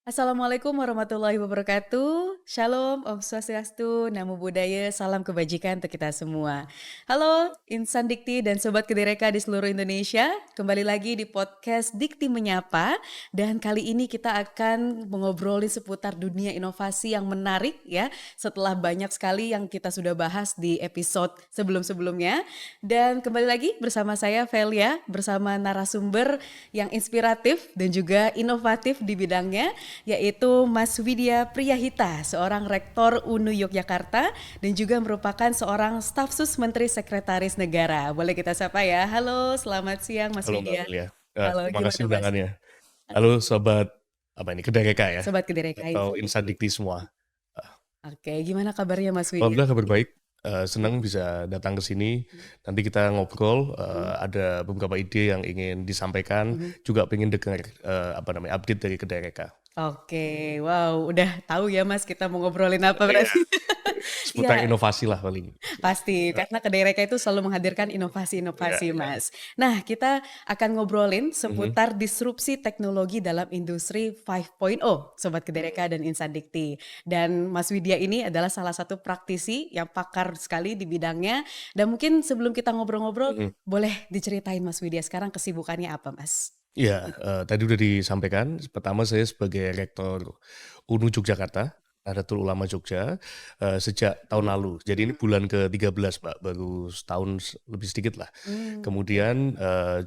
Assalamualaikum warahmatullahi wabarakatuh. Shalom, Om Swastiastu, Namo Buddhaya, salam kebajikan untuk kita semua. Halo, insan dikti dan sobat Kedereka di seluruh Indonesia. Kembali lagi di podcast Dikti Menyapa. Dan kali ini kita akan mengobrolin seputar dunia inovasi yang menarik ya. Setelah banyak sekali yang kita sudah bahas di episode sebelum-sebelumnya. Dan kembali lagi bersama saya Velia, bersama narasumber yang inspiratif dan juga inovatif di bidangnya, yaitu Mas Widya Priyahita, seorang rektor UNU Yogyakarta dan juga merupakan seorang staf sus Menteri Sekretaris Negara. Boleh kita sapa ya. Halo, selamat siang Mas Halo Mbak Widya. Melia. Halo, Terima kasih gimana Mas? undangannya. Halo sobat Kedareka ya, Sobat Kedereka atau Insan Insan Dikti. Dikti semua. Oke, gimana kabarnya Mas Widya? Alhamdulillah kabar baik. Senang bisa datang ke sini. Nanti kita ngobrol. Ada beberapa ide yang ingin disampaikan. Juga pengen dengar update dari Kedareka. Oke, wow, udah tahu ya Mas kita mau ngobrolin apa Iya, berarti. seputar Iya, inovasi lah paling. pasti, karena Kedereka itu selalu menghadirkan Iya, inovasi-inovasi, iya. Mas. Nah, kita akan ngobrolin Mhm. seputar disrupsi teknologi dalam industri 5.0, Sobat Kedereka dan Insan Dikti. Dan Mas Widya ini adalah salah satu praktisi yang pakar sekali di bidangnya. Dan mungkin sebelum kita ngobrol-ngobrol, Mhm. boleh diceritain Mas Widya sekarang kesibukannya apa, Mas? Iya, tadi udah disampaikan. Pertama saya sebagai rektor UNU Yogyakarta, Nahdlatul Ulama Jogja, sejak tahun lalu. Jadi ini bulan ke-13 Mbak, baru setahun lebih sedikit lah. Oke. Kemudian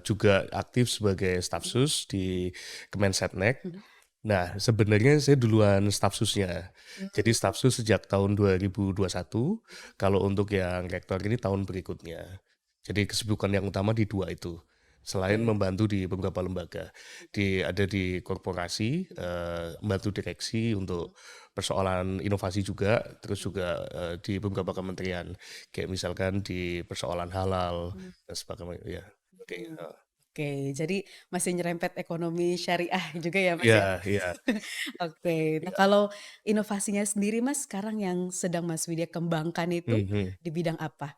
juga aktif sebagai staf sus di Kemensetnek. Mhm. Nah, sebenarnya saya duluan staf susnya. Jadi staf sus sejak tahun 2021, kalau untuk yang rektor ini tahun berikutnya. Jadi kesibukan yang utama di dua itu. Selain Oke. membantu di beberapa lembaga, ada di korporasi, membantu direksi untuk persoalan inovasi juga, terus juga di beberapa kementerian, kayak misalkan di persoalan halal dan sebagainya. Ya, oke. Oke, jadi masih nyerempet ekonomi syariah juga ya Mas ya? Iya, iya. Oke, nah kalau inovasinya sendiri Mas sekarang yang sedang Mas Widya kembangkan itu Mhm. di bidang apa?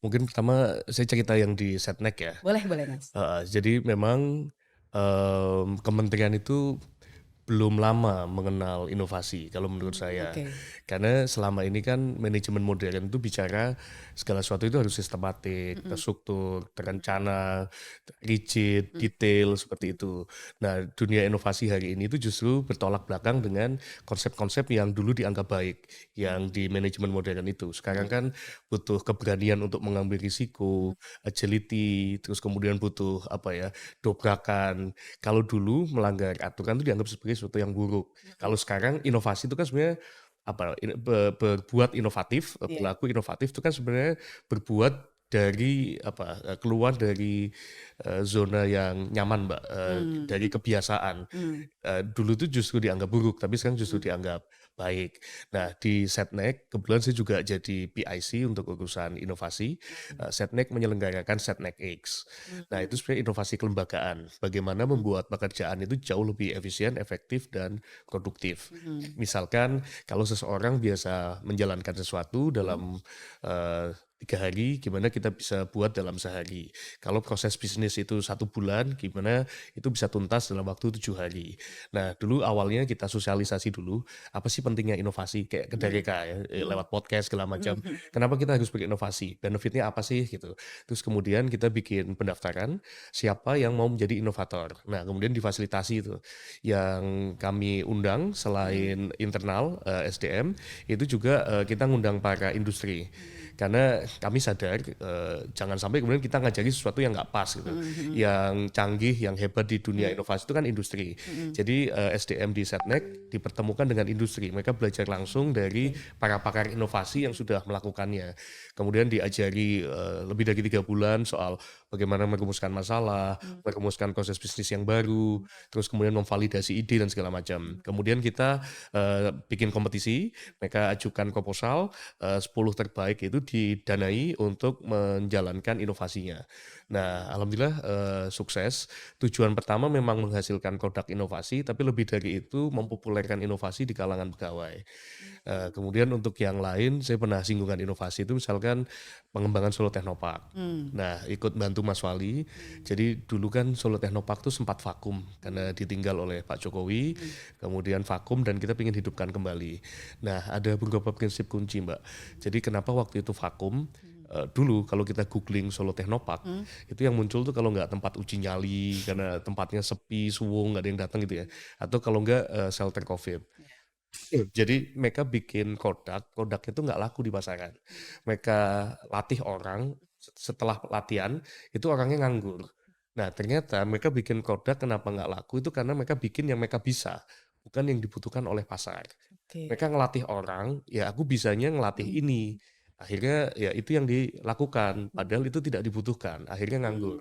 Mungkin pertama saya cerita yang di Setnek ya. Boleh boleh Mas. Jadi memang kementerian itu belum lama mengenal inovasi kalau menurut saya. Oke. Karena selama ini kan manajemen modern itu bicara segala sesuatu itu harus sistematik, Mhm, terstruktur, terencana, rigid, mhm, detail seperti itu. Nah, dunia inovasi hari ini itu justru bertolak belakang dengan konsep-konsep yang dulu dianggap baik yang di manajemen modern itu. Sekarang mhm, kan butuh keberanian untuk mengambil risiko, agility, terus kemudian butuh dobrakan. Kalau dulu melanggar aturan itu dianggap sebagai sesuatu yang buruk. mhm. Kalau sekarang inovasi itu kan sebenarnya berbuat inovatif, Iya. perilaku inovatif itu kan sebenarnya berbuat dari keluar dari zona yang nyaman, Mbak, Mmm, dari kebiasaan. mmm, Dulu itu justru dianggap buruk, tapi sekarang justru mhm, dianggap baik. Nah, di Setnek kebetulan saya juga jadi PIC untuk urusan inovasi. mhm, Setnek menyelenggarakan Setnek X. Nah, mmm, itu sebenarnya inovasi kelembagaan. Bagaimana mhm, membuat pekerjaan itu jauh lebih efisien, efektif, dan produktif. mhm, Misalkan kalau seseorang biasa menjalankan sesuatu mhm, dalam 3 hari, gimana kita bisa buat dalam sehari. Kalau proses bisnis itu 1 bulan, gimana itu bisa tuntas dalam waktu 7 hari. Nah, dulu awalnya kita sosialisasi dulu, apa sih pentingnya inovasi, kayak ke mhm, Dereka ya, mhm, lewat podcast segala mhm, macam. mhm, Kenapa kita harus berinovasi? Benefitnya apa sih gitu. Terus kemudian kita bikin pendaftaran, siapa yang mau menjadi inovator. Nah, kemudian difasilitasi itu. Yang kami undang mhm, selain internal SDM, itu juga kita ngundang para industri. mhm, Karena kami sadar jangan sampai kemudian kita ngajari sesuatu yang nggak pas gitu. mhm, mhm, Yang canggih, yang hebat di dunia mhm, inovasi itu kan industri. mhm. Jadi SDM di Setnek dipertemukan dengan industri. Mereka belajar langsung dari Oke. para pakar inovasi yang sudah melakukannya. Kemudian diajari lebih dari 3 bulan soal bagaimana merumuskan masalah, Mmm, merumuskan proses bisnis yang baru, terus kemudian memvalidasi ide dan segala macam. mhm, Kemudian kita bikin kompetisi, mereka ajukan proposal, 10 terbaik itu didanai untuk menjalankan inovasinya. Nah, alhamdulillah sukses. Tujuan pertama memang menghasilkan produk inovasi, tapi lebih dari itu mempopulerkan inovasi di kalangan pegawai. Kemudian untuk yang lain, saya pernah singgungan inovasi itu misalkan pengembangan Solo Technopark. mmm, Nah, ikut bantu itu Mas Wali. Jadi dulu kan Solo Technopark tuh sempat vakum karena ditinggal oleh Pak Jokowi, kemudian vakum dan kita ingin hidupkan kembali. Nah, ada beberapa prinsip kunci, Mbak. Jadi kenapa waktu itu vakum? Dulu kalau kita googling Solo Technopark, itu yang muncul tuh kalau nggak tempat uji nyali karena tempatnya sepi, suwung, nggak ada yang datang gitu ya. Atau kalau nggak shelter COVID. Jadi mereka bikin produk itu nggak laku di pasaran. Mereka latih orang, setelah latihan itu orangnya nganggur. Nah ternyata mereka bikin produk kenapa nggak laku itu karena mereka bikin yang mereka bisa, bukan yang dibutuhkan oleh pasar. Oke. Mereka ngelatih orang, ya aku bisanya ngelatih ini. Akhirnya ya itu yang dilakukan, padahal itu tidak dibutuhkan, akhirnya nganggur.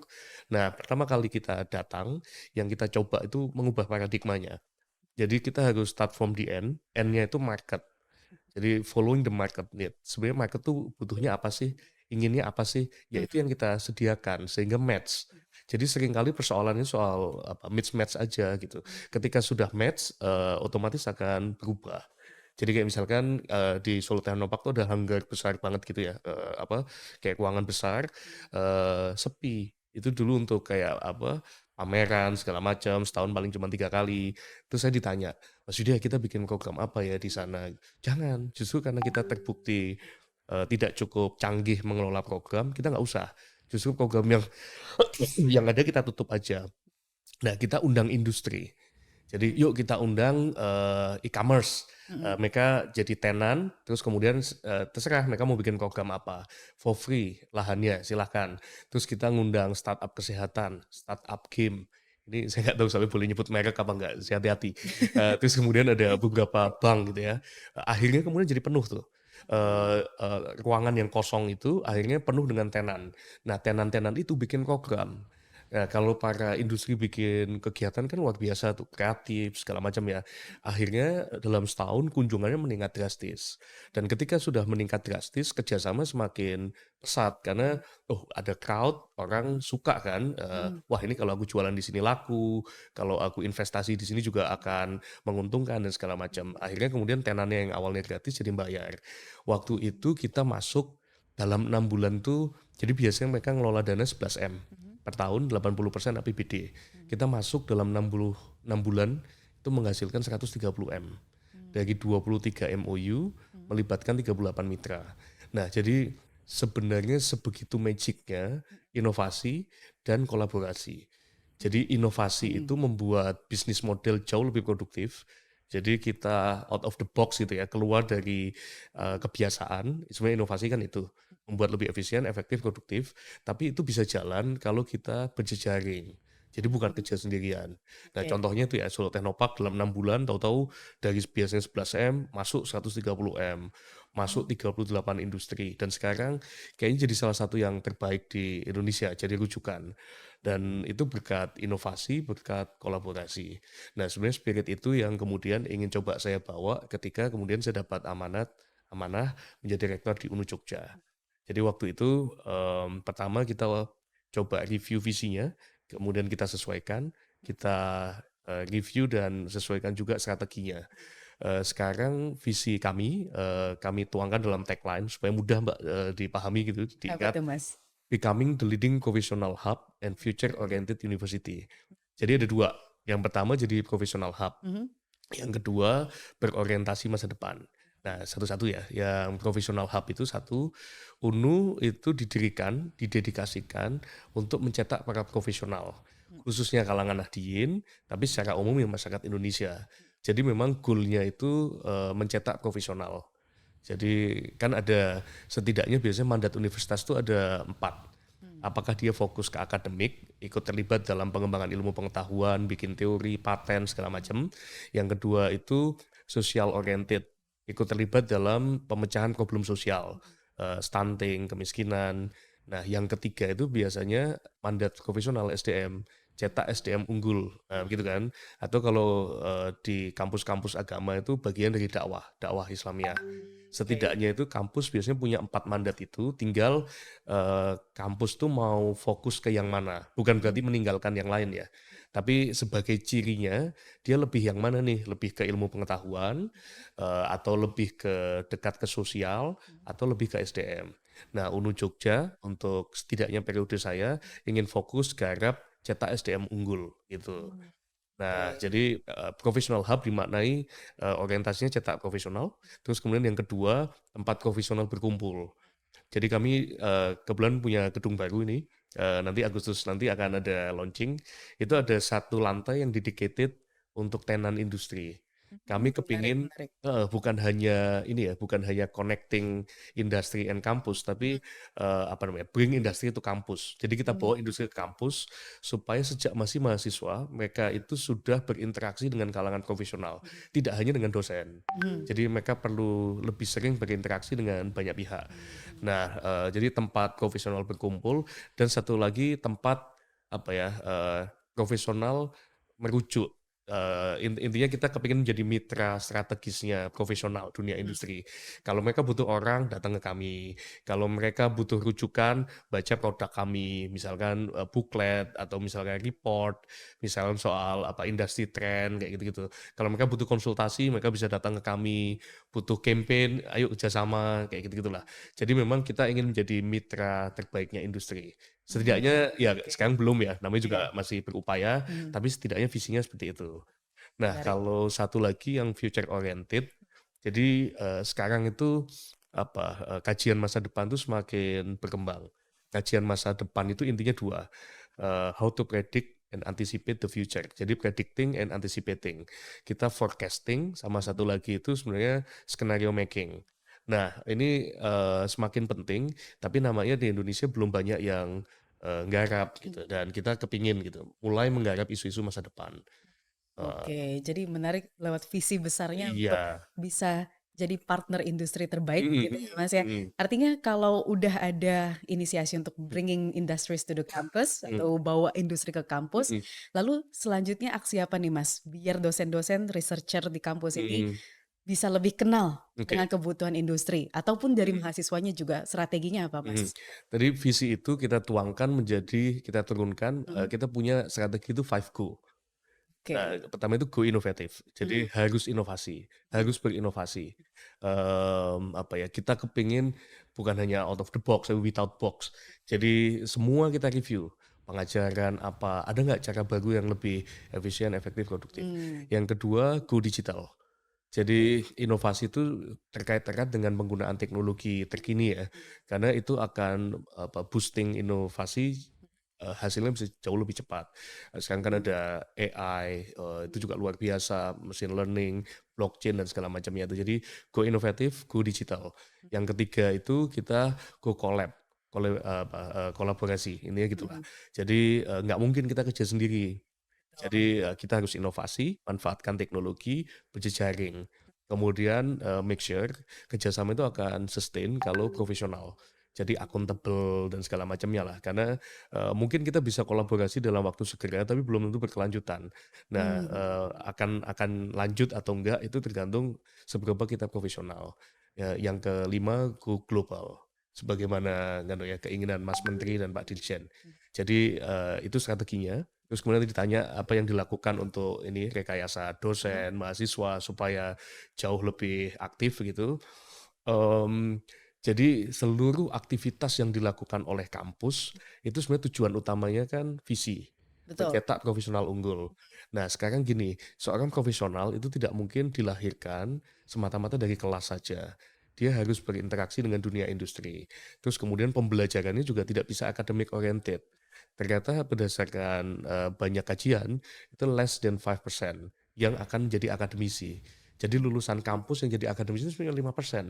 Nah pertama kali kita datang, yang kita coba itu mengubah paradigmanya. Jadi kita harus start from the end, end-nya itu market. Jadi following the market need. Sebenarnya market tuh butuhnya apa sih? Inginnya apa sih? Ya itu yang kita sediakan sehingga match. Jadi seringkali persoalannya soal apa mismatch aja gitu. Ketika sudah match, otomatis akan berubah. Jadi kayak misalkan di Solo Technopark tuh ada hanggar besar banget gitu ya, apa kayak ruangan besar, sepi. Itu dulu untuk kayak apa pameran segala macam, setahun paling cuma 3 kali. Terus saya ditanya, Mas Yuda kita bikin program apa ya di sana? Jangan, justru karena kita terbukti tidak cukup canggih mengelola program, kita nggak usah. Justru program yang yang ada kita tutup aja. Nah, kita undang industri. Jadi yuk kita undang e-commerce. Mereka jadi tenan, terus kemudian terserah mereka mau bikin program apa. For free, lahannya silahkan. Terus kita ngundang startup kesehatan, startup game. Ini saya nggak tahu sampai boleh nyebut merek apa enggak, saya hati-hati. Terus kemudian ada beberapa bank gitu ya. Akhirnya kemudian jadi penuh tuh. Ruangan yang kosong itu akhirnya penuh dengan tenan. Nah tenan-tenan itu bikin program. Nah, kalau para industri bikin kegiatan kan luar biasa tuh, kreatif segala macam ya. Akhirnya dalam setahun kunjungannya meningkat drastis. Dan ketika sudah meningkat drastis, kerjasama semakin pesat karena oh ada crowd, orang suka kan. Wah ini kalau aku jualan di sini laku, kalau aku investasi di sini juga akan menguntungkan dan segala macam. Akhirnya kemudian tenannya yang awalnya gratis jadi bayar. Waktu itu kita masuk dalam 6 bulan tuh, jadi biasanya mereka ngelola dana 11 M per tahun 80% APBD. Kita masuk dalam 6 bulan itu menghasilkan 130 M. Dari 23 MOU melibatkan 38 mitra. Nah, jadi sebenarnya sebegitu magicnya inovasi dan kolaborasi. Jadi inovasi itu membuat bisnis model jauh lebih produktif. Jadi kita out of the box gitu ya, keluar dari kebiasaan. Sebenarnya inovasi kan itu membuat lebih efisien, efektif, produktif. Tapi itu bisa jalan kalau kita berjejaring. Jadi bukan kerja sendirian. Nah Oke. contohnya itu ya Solo Technopark dalam 6 bulan tahu-tahu dari biasanya 11 M masuk 130 M, masuk 38 industri. Dan sekarang kayaknya jadi salah satu yang terbaik di Indonesia, jadi rujukan. Dan itu berkat inovasi, berkat kolaborasi. Nah sebenarnya spirit itu yang kemudian ingin coba saya bawa ketika kemudian saya dapat amanah menjadi rektor di UNU Jogja. Jadi waktu itu pertama kita coba review visinya, kemudian kita sesuaikan, kita review dan sesuaikan juga strateginya. Sekarang visi kami tuangkan dalam tagline supaya mudah Mbak dipahami gitu, Apa diingat, tuh, Mas? Becoming the Leading Professional Hub and Future Oriented University. Jadi ada dua. Yang pertama jadi Professional Hub. Yang kedua berorientasi masa depan. Nah, satu-satu ya. Yang Professional Hub itu satu, UNU itu didirikan, didedikasikan untuk mencetak para profesional. Khususnya kalangan Nahdien, tapi secara umum ya masyarakat Indonesia. Jadi memang goal-nya itu mencetak profesional. Jadi kan ada setidaknya biasanya mandat universitas itu ada 4. Apakah dia fokus ke akademik, ikut terlibat dalam pengembangan ilmu pengetahuan, bikin teori, paten, segala macam. Yang kedua itu social oriented, ikut terlibat dalam pemecahan problem sosial, stunting, kemiskinan. Nah, yang ketiga itu biasanya mandat profesional SDM, cetak SDM unggul, gitu kan. Atau kalau di kampus-kampus agama itu bagian dari dakwah Islamiyah. Oke. Setidaknya itu kampus biasanya punya 4 mandat itu, tinggal kampus tuh mau fokus ke yang mana. Bukan berarti meninggalkan yang lain ya. Tapi sebagai cirinya, dia lebih yang mana nih? Lebih ke ilmu pengetahuan, atau lebih ke dekat ke sosial, atau lebih ke SDM. Nah, UNU Jogja untuk setidaknya periode saya ingin fokus garap cetak SDM unggul gitu. Hmm, Nah, oke. jadi professional hub dimaknai orientasinya cetak profesional. Terus kemudian yang kedua tempat profesional berkumpul. Jadi kami kebetulan punya gedung baru ini. Nanti Agustus nanti akan ada launching. Itu ada satu lantai yang dedicated untuk tenan industri. Kami Menarik, kepingin menarik. bukan hanya ini ya, bukan hanya connecting industri and kampus, tapi apa namanya, bring industri itu kampus. Jadi kita Hmm, bawa industri ke kampus supaya sejak masih mahasiswa mereka itu sudah berinteraksi dengan kalangan profesional, tidak hanya dengan dosen. hmm, Jadi mereka perlu lebih sering berinteraksi dengan banyak pihak. Nah, jadi tempat profesional berkumpul dan satu lagi tempat apa ya profesional merujuk. Intinya kita kepingin menjadi mitra strategisnya profesional dunia hmm. industri. Kalau mereka butuh orang, datang ke kami. Kalau mereka butuh rujukan, baca produk kami. Misalkan booklet atau misalkan report, misalkan soal apa industri trend kayak gitu-gitu. Kalau mereka butuh konsultasi, mereka bisa datang ke kami. Butuh campaign, ayo kerjasama kayak gitu-gitulah. Jadi memang kita ingin menjadi mitra terbaiknya industri. Setidaknya ya Oke. sekarang belum ya, namanya juga Iya. masih berupaya, Hmm, tapi setidaknya visinya seperti itu. Nah, menarik. kalau satu lagi yang future oriented, jadi sekarang itu apa kajian masa depan itu semakin berkembang. Kajian masa depan itu intinya dua, how to predict and anticipate the future. Jadi predicting and anticipating. Kita forecasting sama satu lagi itu sebenarnya scenario making. Nah, ini semakin penting, tapi namanya di Indonesia belum banyak yang nggarap gitu dan kita kepingin gitu mulai menggarap isu-isu masa depan. Eh, Oke, jadi menarik lewat visi besarnya untuk iya. bisa jadi partner industri terbaik Mhm, gitu ya Mas ya. mhm, Artinya kalau udah ada inisiasi untuk bringing industries to the campus mhm, atau bawa industri ke kampus, mhm, lalu selanjutnya aksi apa nih Mas? Biar dosen-dosen, researcher di kampus ini mhm. bisa lebih kenal Oke. dengan kebutuhan industri ataupun dari Mhm, mahasiswanya juga strateginya apa mhm. Mas? Tadi visi itu kita tuangkan menjadi kita turunkan, Mhm, kita punya strategi itu 5 go. oke. Nah, pertama itu go inovatif. Mhm, Jadi harus inovasi, mhm, harus berinovasi. Apa ya, kita kepingin bukan hanya out of the box, tapi without box. Jadi semua kita review. Pengajaran apa, ada nggak cara baru yang lebih efisien, efektif, produktif. mmm, Yang kedua, go digital. oke. Jadi inovasi itu terkait erat dengan penggunaan teknologi terkini ya, karena itu akan apa, boosting inovasi hasilnya bisa jauh lebih cepat. Sekarang kan Mmm, ada AI, itu juga luar biasa, machine learning, blockchain dan segala macamnya itu. Jadi go inovatif, go digital. Yang ketiga itu kita go collab, kolaborasi. Intinya gitulah. mhm, Jadi nggak mungkin kita kerja sendiri. Jadi kita harus inovasi, manfaatkan teknologi, berjejaring. Kemudian make sure kerjasama itu akan sustain kalau profesional. Jadi accountable dan segala macamnya lah. Karena mungkin kita bisa kolaborasi dalam waktu segera, tapi belum tentu berkelanjutan. Nah, mmm, akan lanjut atau enggak itu tergantung seberapa kita profesional. Ya, yang kelima, go global. Sebagaimana kan ya keinginan Mas Menteri dan Pak Dirjen. Jadi itu strateginya. Terus kemudian ditanya apa yang dilakukan untuk ini rekayasa mhm. dosen, mahasiswa supaya jauh lebih aktif gitu. Em, jadi seluruh aktivitas yang dilakukan oleh kampus itu sebenarnya tujuan utamanya kan visi, Betul. mencetak profesional unggul. Nah sekarang gini, seorang profesional itu tidak mungkin dilahirkan semata-mata dari kelas saja. Dia harus berinteraksi dengan dunia industri. Terus kemudian pembelajarannya juga tidak bisa academic oriented. Ternyata berdasarkan banyak kajian, itu less than 5% yang akan menjadi akademisi. Jadi lulusan kampus yang jadi akademisi itu sebenarnya 5%.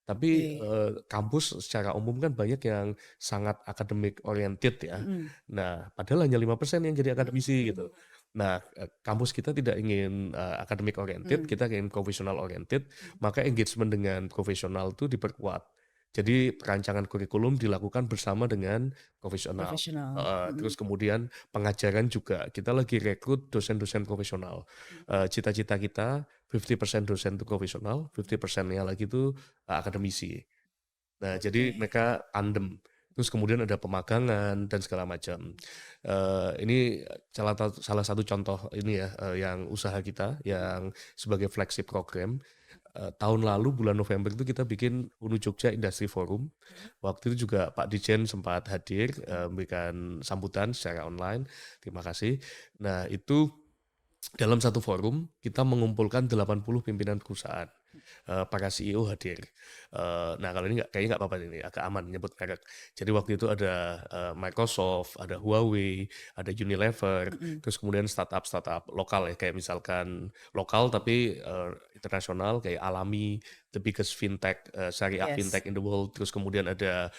Tapi Oke, kampus secara umum kan banyak yang sangat academic oriented ya. mhm, Nah, padahal hanya 5% yang jadi akademisi gitu. Nah, kampus kita tidak ingin academic oriented, mhm, kita ingin professional oriented, maka engagement dengan profesional itu diperkuat. Jadi perancangan kurikulum dilakukan bersama dengan profesional. profesional, Terus mhm, kemudian pengajaran juga kita lagi rekrut dosen-dosen profesional. Cita-cita kita 50% dosen itu profesional, 50%-nya lagi itu akademisi. Nah, jadi oke, mereka tandem. Terus kemudian ada pemagangan dan segala macam. Ini salah satu contoh ini ya yang usaha kita yang sebagai flagship program. tahun lalu bulan November itu kita bikin UNU Jogja Industry Forum. Mhm. Waktu itu juga Pak Dirjen sempat hadir, memberikan sambutan secara online. Terima kasih. Nah, itu dalam satu forum kita mengumpulkan 80 pimpinan perusahaan. Para CEO hadir. Nah, kalau ini kayaknya nggak apa-apa ini, agak aman nyebut merek. Jadi waktu itu ada Microsoft, ada Huawei, ada Unilever, Mhm. terus kemudian startup-startup lokal ya, kayak misalkan lokal tapi internasional kayak Alami, the biggest fintech, syariah Yes. fintech in the world. Terus kemudian ada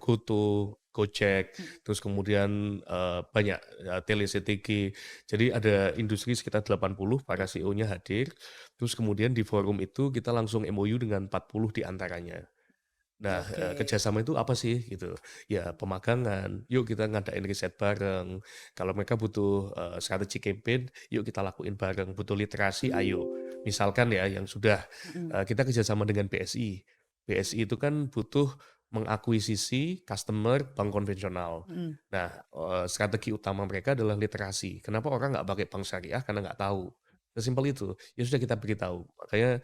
Goto, Gojek, Mhm. terus kemudian banyak TeleCTG. Jadi ada industri sekitar 80, para CEO-nya hadir. Terus kemudian di forum itu kita langsung MOU dengan 40 di antaranya. Nah, Oke. kerjasama itu apa sih gitu? Ya pemagangan, yuk kita ngadain riset bareng. Kalau mereka butuh strategi campaign, yuk kita lakuin bareng. Butuh literasi, ayo. Misalkan ya yang sudah Mhm. kita kerjasama dengan BSI. BSI itu kan butuh mengakuisisi customer bank konvensional. Mhm. Nah, strategi utama mereka adalah literasi. Kenapa orang nggak pakai bank syariah? Karena nggak tahu. Sesimpel itu. Ya sudah kita beritahu. Makanya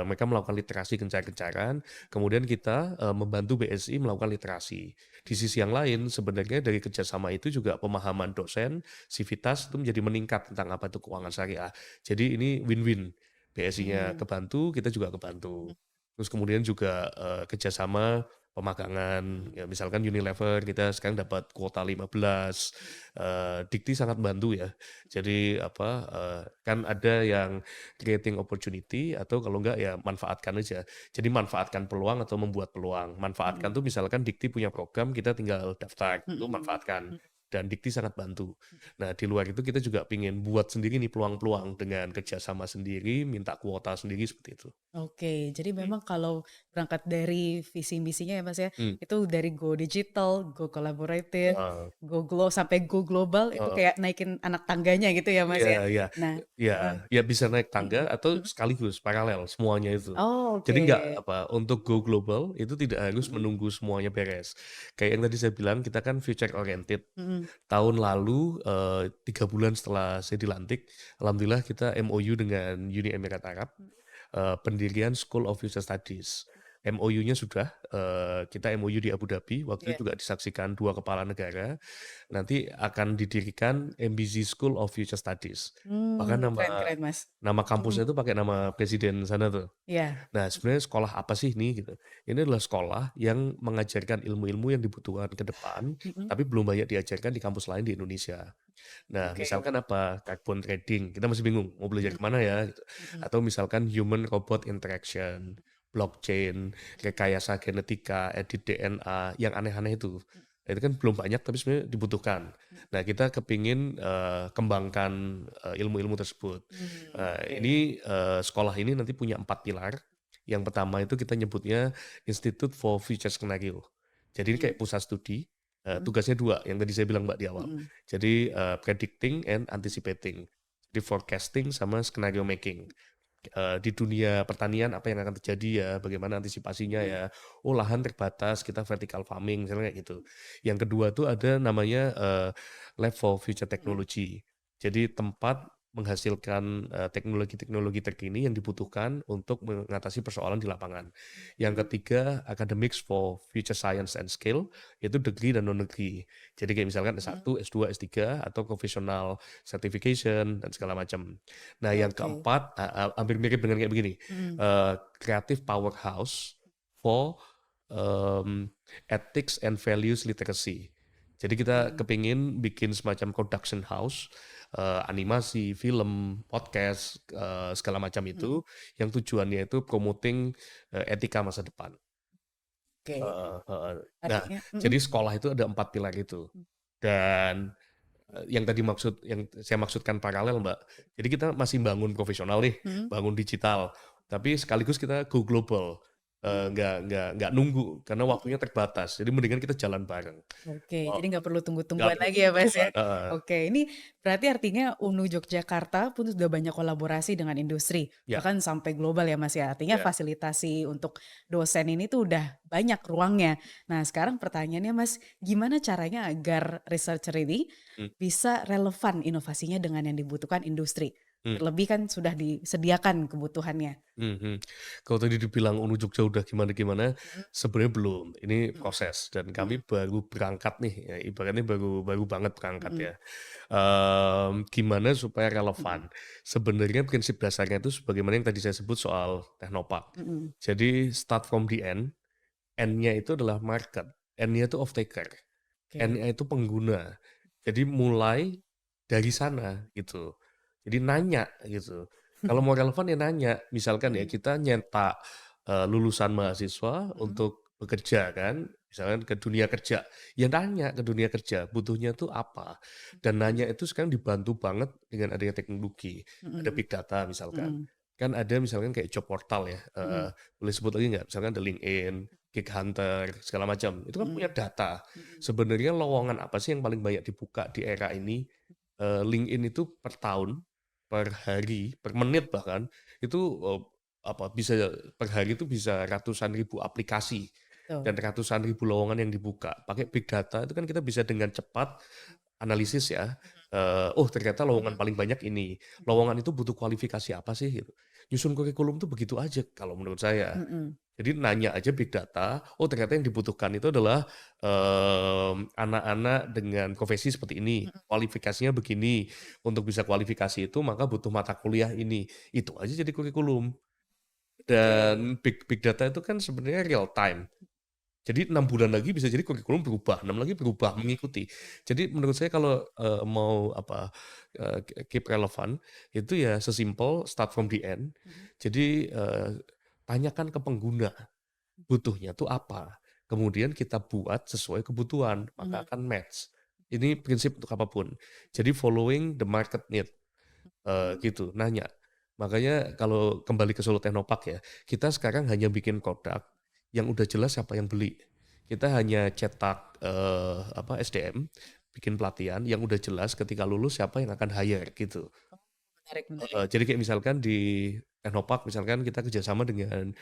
mereka melakukan literasi gencar-gencaran. Kemudian kita membantu BSI melakukan literasi. Di sisi yang lain, sebenarnya dari kerjasama itu juga pemahaman dosen, sivitas itu menjadi meningkat tentang apa itu keuangan syariah. Jadi ini win-win. BSI-nya Mmm. kebantu, kita juga kebantu. Terus kemudian juga kerjasama pemagangan, ya misalkan Unilever kita sekarang dapat kuota 15, Dikti sangat bantu ya. Jadi apa, kan ada yang creating opportunity atau kalau enggak ya manfaatkan aja. Jadi manfaatkan peluang atau membuat peluang. Manfaatkan Mhm. tuh misalkan Dikti punya program, kita tinggal daftar, itu Mhm. manfaatkan. Mhm. Dan Dikti sangat bantu. Nah, di luar itu kita juga pengen buat sendiri nih peluang-peluang dengan kerjasama sendiri, minta kuota sendiri seperti itu. Oke, jadi Hmm. memang kalau berangkat dari visi misinya ya Mas ya, Hmm. itu dari go digital, go collaborative, Heeh. sampai go global itu Heeh. kayak naikin anak tangganya gitu ya Mas Iya ya? iya. Nah Iya, heeh, ya bisa naik tangga mhm, atau mhm. sekaligus paralel semuanya itu. Oh, Jadi oke. nggak apa, untuk go global itu tidak harus Mhm, menunggu semuanya beres. Kayak yang tadi saya bilang kita kan future oriented. mhm. Tahun lalu, 3 bulan setelah saya dilantik, alhamdulillah kita MOU dengan Uni Emirat Arab, pendirian School of Future Studies. MOU-nya sudah, kita MOU di Abu Dhabi, waktu Iya. itu juga disaksikan 2 kepala negara. Nanti akan didirikan MBZ School of Future Studies. Bahkan Keren nama keren Mas. nama Mhm, kampusnya itu pakai nama presiden sana tuh. iya. Nah, sebenarnya sekolah apa sih ini gitu? Ini adalah sekolah yang mengajarkan ilmu-ilmu yang dibutuhkan ke depan, Mhm, tapi belum banyak diajarkan di kampus lain di Indonesia. Nah, oke. misalkan apa, carbon trading, kita masih bingung mau belajar Mhm, ke mana ya gitu. mhm, Atau misalkan human robot interaction, blockchain, rekayasa genetika, edit DNA, yang aneh-aneh itu. Nah, itu kan belum banyak tapi sebenarnya dibutuhkan. mhm. Nah, kita kepingin kembangkan ilmu-ilmu tersebut. Oke. Ini sekolah ini nanti punya 4 pilar. Yang pertama itu kita nyebutnya Institute for Future Scenario. Jadi ini Mhm, kayak pusat studi, mhm, tugasnya 2 yang tadi saya bilang Mbak di awal. mhm. Jadi, predicting and anticipating. Jadi forecasting sama scenario making. Di dunia pertanian apa yang akan terjadi ya, bagaimana antisipasinya Mhm, ya. Oh lahan terbatas, kita vertical farming, misalnya kayak gitu. Yang kedua tuh ada namanya, Lab for Future mhm. Technology. Jadi tempat menghasilkan, teknologi-teknologi terkini yang dibutuhkan untuk mengatasi persoalan di lapangan. Yang Mhm. ketiga, Academics for Future Science and Skill, yaitu degree dan non-degree. Jadi kayak misalkan Mhm. S1, S2, S3, atau professional certification dan segala macam. Nah, yang Oke. keempat, hampir mirip dengan kayak begini, Mhm, Creative Powerhouse for, mmm, Ethics and Values Literacy. Jadi kita mhm, kepingin bikin semacam production house, animasi, film, podcast, segala macam mhm. itu, yang tujuannya itu promoting, etika masa depan. Oke, Heeh heeh. Nah, artinya mhm, jadi sekolah itu ada 4 pilar itu. Dan yang tadi yang saya maksudkan paralel, Mbak. Jadi kita masih bangun profesional nih, mhm, bangun digital, tapi sekaligus kita go global. mhm, Nggak nunggu karena waktunya mhm. terbatas. Jadi mendingan kita jalan bareng. Oke, Oh, jadi nggak perlu nggak tunggu-tungguan perlu lagi ya, Mas, ya? tunggu-tungguan, heeh. Oke, ini berarti artinya UNU Yogyakarta pun sudah banyak kolaborasi dengan industri, Ya bahkan sampai global ya, Mas, ya? Artinya ya, fasilitasi untuk dosen ini tuh udah banyak ruangnya. Nah, sekarang pertanyaannya, Mas, gimana caranya agar researcher ini mmm. bisa relevan inovasinya dengan yang dibutuhkan industri? Hmm. Terlebih kan sudah disediakan kebutuhannya. Mhm. Kalau tadi dibilang Unu Jogja udah gimana-gimana, Mhm sebenarnya belum. Ini mhm proses dan mhm kami baru berangkat nih, ya ibaratnya baru baru banget berangkat mhm ya. Gimana supaya mhm relevan? Sebenarnya prinsip dasarnya itu sebagaimana yang tadi saya sebut soal Teknopark. mhm. Jadi start from the end, end-nya itu adalah market, end-nya itu off taker, Oke. end-nya itu pengguna. Jadi mulai dari sana gitu. Jadi nanya gitu. Kalau mau relevan ya nanya. Misalkan ya Mhm kita nyetak lulusan mahasiswa mhm untuk bekerja kan, misalkan ke dunia kerja. Ya nanya ke dunia kerja, butuhnya tuh apa? Dan mhm nanya itu sekarang dibantu banget dengan adanya teknologi. Ada mhm big data misalkan. mhm Kan ada misalkan kayak job portal ya, mhm boleh sebut lagi nggak? Misalkan ada LinkedIn, Gig Hunter, segala macam. Itu kan mhm punya data. mhm Sebenarnya lowongan apa sih yang paling banyak dibuka di era ini? LinkedIn itu per tahun, per hari, per menit bahkan itu bisa per hari itu bisa ratusan ribu aplikasi betul. dan ratusan ribu lowongan yang dibuka. Pakai big data itu kan kita bisa dengan cepat analisis ya. Oh ternyata lowongan Mhm paling banyak ini. mhm Lowongan itu butuh kualifikasi apa sih gitu. Nyusun kurikulum tuh begitu aja kalau menurut saya. mhm Jadi nanya aja big data, oh ternyata yang dibutuhkan itu adalah anak-anak dengan profesi seperti ini, mhm kualifikasinya begini. Untuk bisa kualifikasi itu maka butuh mata kuliah ini. Itu aja jadi kurikulum. oke. Dan big data itu kan sebenarnya real time. Jadi 6 bulan lagi bisa jadi kurikulum berubah, 6 lagi berubah mengikuti. Jadi menurut saya kalau mau keep relevant itu ya sesimpel start from the end. Mhm Jadi tanyakan ke pengguna butuhnya tuh apa. Kemudian kita buat sesuai kebutuhan, maka mhm akan match. Ini prinsip untuk apapun. Jadi following the market need, gitu, nanya. Makanya kalau kembali ke Solo Technopark ya, kita sekarang hanya bikin produk yang udah jelas siapa yang beli. Kita hanya cetak SDM, bikin pelatihan yang udah jelas ketika lulus siapa yang akan hire gitu. Menarik menarik. Jadi kayak misalkan di Technopark misalkan kita kerjasama dengan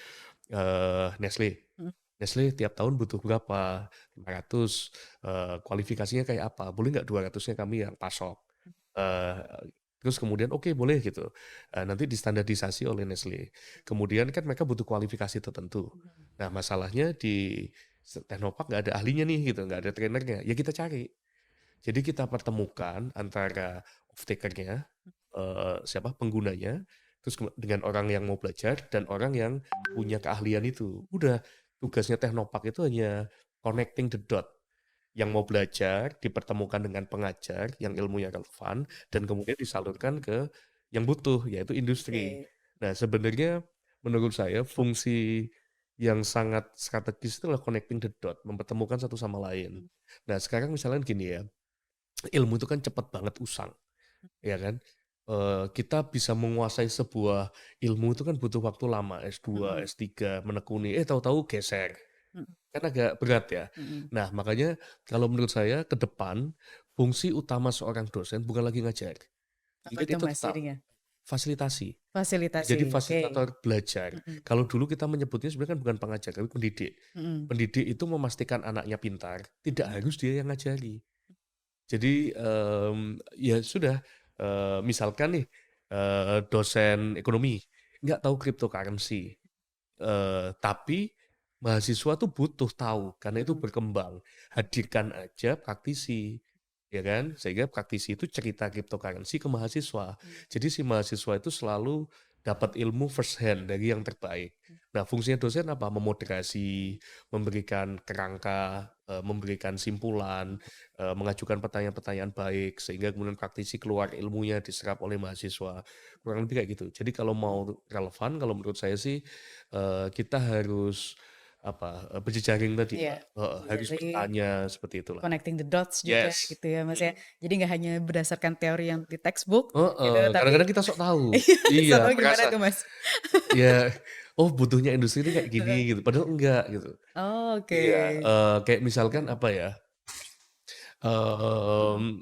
Nestle. Mhm Nestle tiap tahun butuh berapa? 500, kualifikasinya kayak apa? Boleh nggak 200-nya kami yang pasok? Eee, Terus kemudian oke boleh gitu, nanti distandardisasi oleh Nestle. Kemudian kan mereka butuh kualifikasi tertentu. mhm Nah masalahnya di Teknopark nggak ada ahlinya nih gitu, nggak ada trainernya, ya kita cari. Jadi kita pertemukan antara off taker-nya, siapa, penggunanya, terus dengan orang yang mau belajar dan orang yang punya keahlian itu. Udah, tugasnya Teknopark itu hanya connecting the dot. Yang mau belajar dipertemukan dengan pengajar yang ilmunya relevan dan kemudian disalurkan ke yang butuh, yaitu industri. oke. Nah, sebenarnya menurut saya fungsi yang sangat strategis itu adalah connecting the dot, mempertemukan satu sama lain. Nah, sekarang misalnya gini ya, ilmu itu kan cepat banget usang, ya kan? Kita bisa menguasai sebuah ilmu itu kan butuh waktu lama, S2, Mhm S3, menekuni, tahu-tahu geser. mhm Kan agak berat ya. mhm. Nah, makanya kalau menurut saya ke depan, fungsi utama seorang dosen bukan lagi ngajar. Apa Mungkin itu itu Mas tetap jadinya? fasilitasi. Jadi Fasilitasi, oke. fasilitator belajar. Mhm Kalau dulu kita menyebutnya sebenarnya kan bukan pengajar, tapi pendidik. mhm Pendidik itu memastikan anaknya pintar, tidak mhm harus dia yang ngajari. Jadi, ya sudah, misalkan nih, dosen ekonomi, nggak tahu cryptocurrency, tapi mahasiswa tuh butuh tahu, karena itu mhm berkembang. Hadirkan aja praktisi, ya kan? Sehingga praktisi itu cerita cryptocurrency ke mahasiswa. mhm Jadi si mahasiswa itu selalu dapat ilmu first hand dari yang terbaik. Nah, fungsinya dosen apa? Memoderasi, memberikan kerangka, memberikan simpulan, mengajukan pertanyaan-pertanyaan baik, sehingga kemudian praktisi keluar ilmunya diserap oleh mahasiswa. Kurang lebih kayak gitu. Jadi kalau mau relevan, kalau menurut saya sih, kita harus berjejaring tadi, Iya, Mbak, heeh, harus jejaring, bertanya seperti itulah. connecting the dots juga Yes, gitu ya, Mas, ya. mhm, Jadi nggak hanya berdasarkan teori yang di textbook gitu, heeh, tapi kadang-kadang kita sok tahu. iya, so Iya, tau gimana merasa tuh, Mas? ya, oh butuhnya industri ini kayak gini Heeh. gitu, padahal enggak gitu. Oke. Iya, kayak misalkan apa ya, mmm,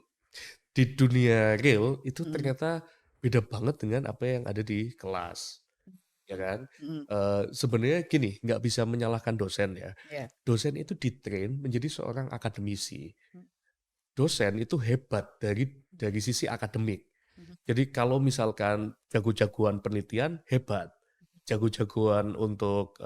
di dunia real itu Mhm ternyata beda banget dengan apa yang ada di kelas, ya kan? mhm, Sebenarnya gini, nggak bisa menyalahkan dosen ya. iya, Dosen itu di-train menjadi seorang akademisi. mhm Dosen itu hebat dari sisi akademik. Mhm. Jadi kalau misalkan jago-jagoan penelitian hebat, jago-jagoan untuk,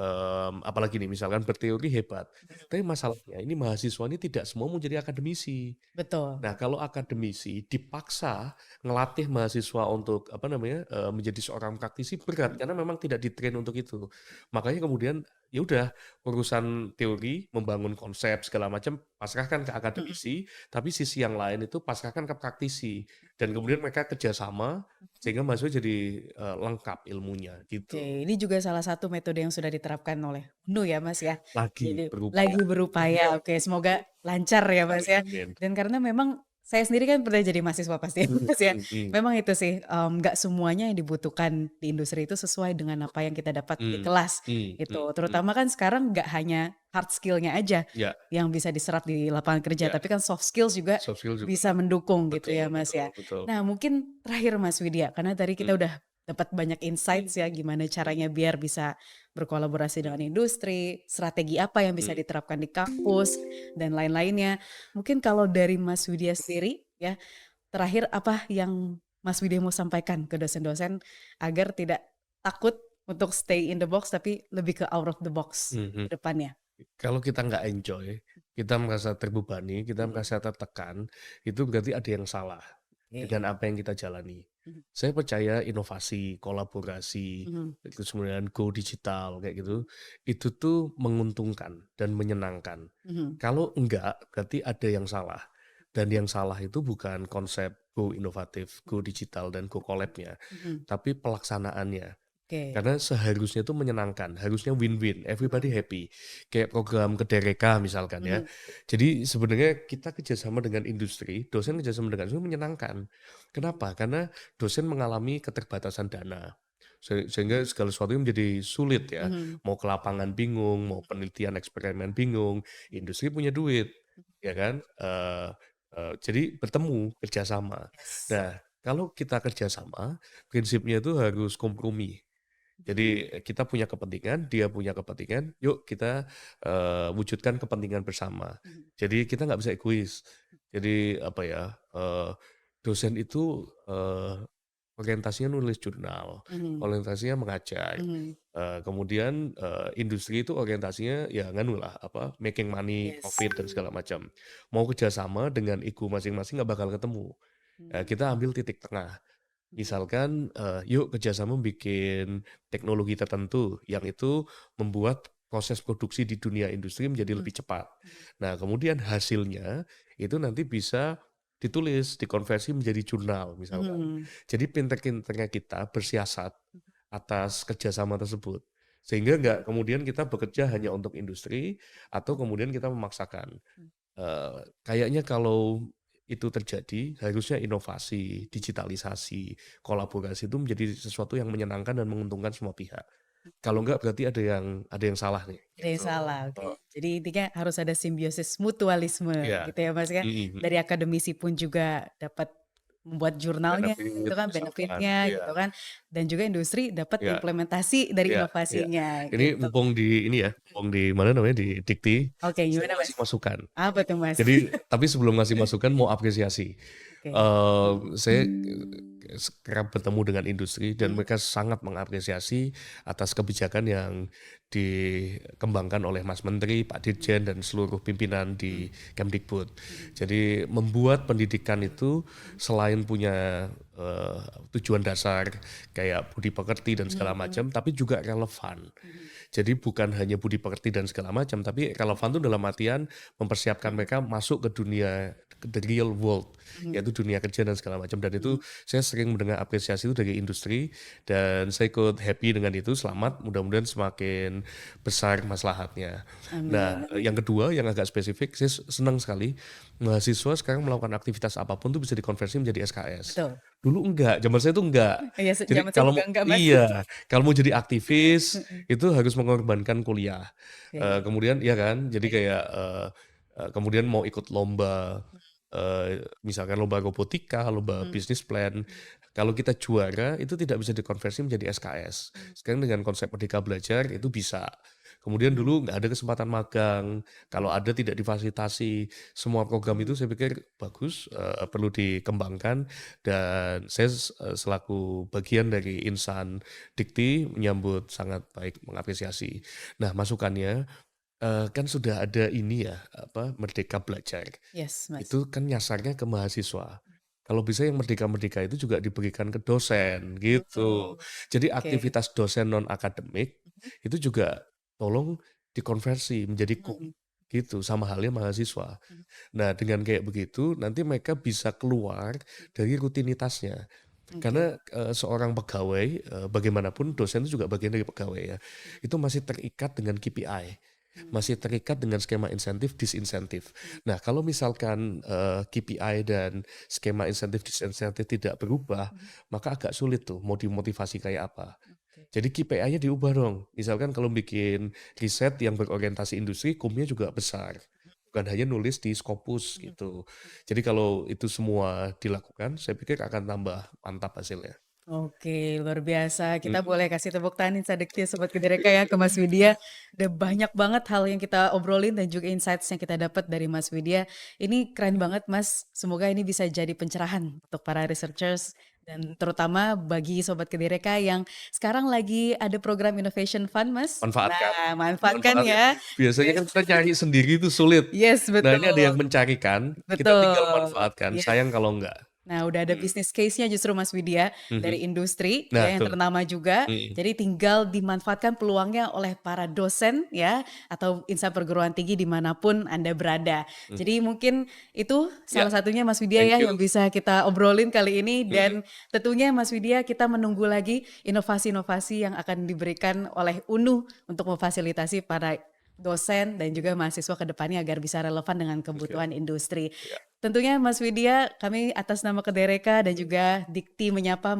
apalagi nih misalkan berteori hebat, tapi masalahnya ini mahasiswa ini tidak semua mau jadi akademisi. Betul. Nah, kalau akademisi dipaksa ngelatih mahasiswa untuk apa namanya, menjadi seorang praktisi berat karena memang tidak di-train untuk itu. Makanya kemudian ya udah urusan teori, membangun konsep segala macam pasrahkan ke Mhm. akademisi, tapi sisi yang lain itu pasrahkan ke praktisi dan kemudian mereka kerjasama sehingga mahasiswa jadi, lengkap ilmunya gitu. Oke, ini juga salah satu metode yang sudah diterapkan oleh UNU ya, Mas, ya. Lagi Jadi berupaya. lagi berupaya, oke semoga lancar ya, Mas, Amin ya. amin. Dan karena memang saya sendiri kan pernah jadi mahasiswa pasti ya, Mhm Mas, ya. mhm Memang itu sih, nggak semuanya yang dibutuhkan di industri itu sesuai dengan apa yang kita dapat di mhm kelas, mhm gitu. mhm. Terutama kan sekarang nggak hanya hard skill-nya aja Ya yang bisa diserap di lapangan kerja, ya, tapi kan soft skills juga soft skill juga. bisa mendukung gitu Betul ya, Mas, betul ya. betul. Nah, mungkin terakhir Mas Widya, karena tadi Mhm kita udah dapat banyak insights ya gimana caranya biar bisa berkolaborasi dengan industri, strategi apa yang bisa mhm. diterapkan di kampus dan lain-lainnya. Mungkin kalau dari Mas Widya sendiri ya, terakhir apa yang Mas Widya mau sampaikan ke dosen-dosen agar tidak takut untuk stay in the box tapi lebih ke out of the box Mhm. ke depannya? Kalau kita nggak enjoy, kita merasa terbebani, kita merasa tertekan, itu berarti ada yang salah Oke. dengan apa yang kita jalani. Mhm. Saya percaya inovasi, kolaborasi, Mhm. terus kemudian go digital kayak gitu, itu tuh menguntungkan dan menyenangkan. Mhm. Kalau enggak, berarti ada yang salah. Dan yang salah itu bukan konsep go inovatif, go digital, dan go collab-nya, Mhm. tapi pelaksanaannya. Oke. Karena seharusnya itu menyenangkan, harusnya win-win, everybody Mhm. happy. Kayak program Kedereka misalkan ya. Mhm. Jadi sebenarnya kita kerjasama dengan industri, dosen kerjasama dengan industri menyenangkan. Kenapa? Karena dosen mengalami keterbatasan dana. Sehingga segala sesuatu menjadi sulit ya. Mhm. Mau ke lapangan bingung, mau penelitian eksperimen bingung, industri punya duit, ya kan? Jadi bertemu, kerjasama. Yes. Nah, kalau kita kerjasama, prinsipnya itu harus kompromi. Jadi kita punya kepentingan, dia punya kepentingan, yuk kita, wujudkan kepentingan bersama. Mhm. Jadi kita nggak bisa egois. Jadi apa ya, dosen itu, orientasinya nulis jurnal, Mhm. orientasinya mengajar, Mhm. kemudian, industri itu orientasinya ya nganu lah, apa, making money, Yes. profit dan segala macam. Mau kerjasama dengan ego masing-masing nggak bakal ketemu. Mhm. Kita ambil titik tengah. Mhm. Misalkan, yuk kerjasama bikin teknologi tertentu yang itu membuat proses produksi di dunia industri menjadi Mhm. lebih cepat. Mhm. Nah, kemudian hasilnya itu nanti bisa ditulis, dikonversi menjadi jurnal misalkan. Mhm. Jadi pinter-pinternya kita bersiasat atas kerjasama tersebut. Sehingga nggak kemudian kita bekerja hanya untuk industri atau kemudian kita memaksakan. Kayaknya kalau itu terjadi, harusnya inovasi, digitalisasi, kolaborasi itu menjadi sesuatu yang menyenangkan dan menguntungkan semua pihak. Kalau enggak berarti ada yang salah nih, Ada yang gitu. salah, oke. Heeh, Jadi intinya harus ada simbiosis mutualisme iya, gitu ya, Mas, ya. mhm mhm, Dari akademisi pun juga dapat membuat jurnalnya gitu benefit kan, misalkan, benefit-nya iya gitu kan, dan juga industri dapat iya implementasi dari iya iya. inovasinya Ini gitu. mumpung di ini ya, mumpung di mana namanya, di Dikti, Oke, saya gimana, mau Mas? ngasih masukan. Apa tuh, Mas? Jadi tapi sebelum ngasih masukan mau apresiasi. Oke. Saya, kerap bertemu dengan industri dan Mhm. mereka sangat mengapresiasi atas kebijakan yang dikembangkan oleh Mas Menteri, Pak Mhm. Dirjen, dan seluruh pimpinan Mhm. di Kemdikbud. Mhm. Jadi membuat pendidikan itu Mhm. selain punya, tujuan dasar kayak budi pekerti dan segala Mhm. macam, tapi juga relevan. Mhm. Jadi bukan hanya budi pekerti dan segala macam, tapi relevan itu dalam artian mempersiapkan Mhm. mereka masuk ke dunia the real world, Mhm. yaitu dunia kerja dan segala macam. Dan itu Mhm. saya sering mendengar apresiasi itu dari industri dan saya ikut happy dengan itu. Selamat, mudah-mudahan semakin besar maslahatnya. Amin Nah, yang amin. kedua yang agak spesifik, saya senang sekali mahasiswa sekarang melakukan aktivitas apapun tuh bisa dikonversi menjadi SKS. Betul. Dulu enggak, zaman saya itu enggak. Iya, Jadi zaman saya kalau juga mau enggak, Mas. iya, kalau mau jadi aktivis Heeh. itu harus mengorbankan kuliah. Oke. Kemudian iya kan, jadi Iya. kayak, kemudian mau ikut lomba, misalkan lomba robotika, lomba Mhm. bisnis plan, kalau kita juara itu tidak bisa dikonversi menjadi SKS. Mhm. Sekarang dengan konsep Merdeka Belajar itu bisa. Kemudian dulu nggak ada kesempatan magang, kalau ada tidak difasilitasi. Semua program itu saya pikir bagus, perlu dikembangkan dan saya selaku bagian dari insan Dikti menyambut sangat baik, mengapresiasi. Nah masukannya, kan sudah ada ini ya, Merdeka Belajar. Yes, Mas. Itu kan nyasarnya ke mahasiswa. Kalau bisa yang merdeka-merdeka itu juga diberikan ke dosen, gitu. Jadi Oke. aktivitas dosen non-akademik itu juga tolong dikonversi menjadi Mhm, gitu, sama halnya mahasiswa. mhm. Nah, dengan kayak begitu nanti mereka bisa keluar dari rutinitasnya. Oke. Karena, seorang pegawai, bagaimanapun dosen itu juga bagian dari pegawai ya, itu masih terikat dengan KPI. Mhm, Masih terikat dengan skema insentif, disinsentif. Nah, kalau misalkan, KPI dan skema insentif, disinsentif tidak berubah, mhm. maka agak sulit tuh mau dimotivasi kayak apa. Oke. Jadi KPI-nya diubah dong. Misalkan kalau bikin riset yang berorientasi industri, kumnya juga besar. Bukan hanya nulis di Scopus Mhm. gitu. Jadi kalau itu semua dilakukan, saya pikir akan tambah mantap hasilnya. Oke, luar biasa. Kita Mhm. boleh kasih tepuk tangan Sadekti Sobat Kedereka ya ke Mas Widya. Udah banyak banget hal yang kita obrolin dan juga insights yang kita dapat dari Mas Widya. Ini keren banget Mas. Semoga ini bisa jadi pencerahan untuk para researchers dan terutama bagi Sobat Kedereka yang sekarang lagi ada program Innovation Fund Mas. Manfaatkan, Nah, manfaatkan manfaatkan. ya. Biasanya kan Yes, kita cari sendiri itu sulit. yes Nah, ini ada betul. yang mencarikan, kita tinggal Betul. manfaatkan, Yes. sayang kalau enggak. Nah, udah ada Mhm, bisnis case-nya justru Mas Widya mhm. dari industri Nah, ya yang betul. ternama juga. Mhm, Jadi tinggal dimanfaatkan peluangnya oleh para dosen ya atau insan perguruan tinggi dimanapun Anda berada. mhm. Jadi mungkin itu Ya, salah satunya Mas Widya thank ya you. yang bisa kita obrolin kali ini Mhm, dan tentunya Mas Widya kita menunggu lagi inovasi-inovasi yang akan diberikan oleh UNU untuk memfasilitasi para dosen dan juga mahasiswa ke depannya agar bisa relevan dengan oke, kebutuhan industri. ya. Tentunya Mas Widya, kami atas nama Kedereka dan juga Dikti menyapa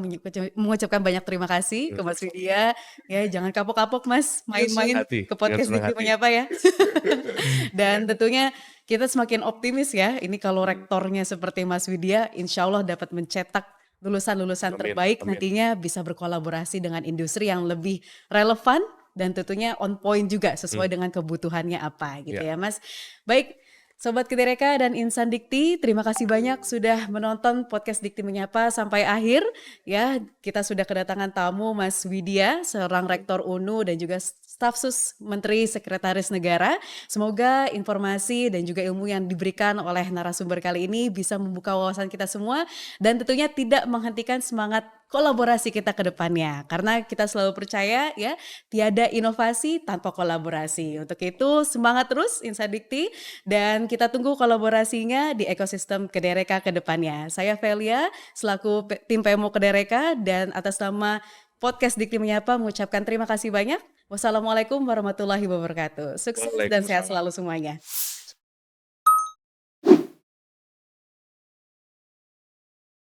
mengucapkan banyak terima kasih ke Mhm. Mas Widya. Ya, jangan kapok-kapok Mas, Dengan senang main-main hati ke dengan podcast senang Dikti hati. menyapa ya. Dan tentunya kita semakin optimis ya, ini kalau rektornya seperti Mas Widya, insya Allah dapat mencetak lulusan-lulusan Amin terbaik amin. nantinya bisa berkolaborasi dengan industri yang lebih relevan dan tentunya on point juga Mmm, sesuai dengan kebutuhannya apa gitu ya. ya Mas. Baik, Sobat Kedereka dan Insan Dikti, terima kasih banyak sudah menonton podcast Dikti Menyapa sampai akhir. Ya, kita sudah kedatangan tamu Mas Widya, seorang rektor UNU dan juga staf sus Menteri Sekretaris Negara. Semoga informasi dan juga ilmu yang diberikan oleh narasumber kali ini bisa membuka wawasan kita semua dan tentunya tidak menghentikan semangat kolaborasi kita ke depannya. Karena kita selalu percaya ya, tiada inovasi tanpa kolaborasi. Untuk itu semangat terus Insan Dikti dan kita tunggu kolaborasinya di ekosistem Kedereka ke depannya. Saya Velia selaku tim PMO Kedereka dan atas nama podcast Dikti Menyapa mengucapkan terima kasih banyak. Wassalamualaikum warahmatullahi wabarakatuh. Sukses dan sehat Waalaikumsalam. selalu semuanya.